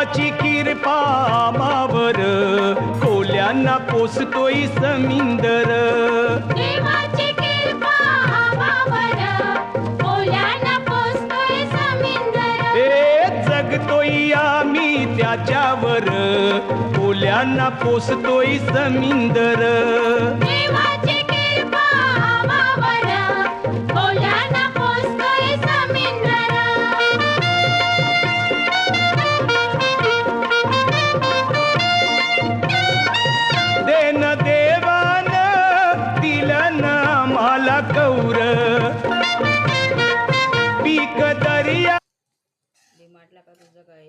देवाची किरपा आम्हावर कोल्यांना पोसतोय समिंदर देवाची कृपा आम्हावर कोल्यांना पोसतोय समिंदर हे जगतोय आम्ही त्याच्यावर कोल्यांना पोसतोय समिंदर देवाची कृपा आम्हावर कोल्यांना पोसतोय समिंदर देन देवान दिलन आम्हाला कौर पीक दर्या डिमार्टला का तुझं काय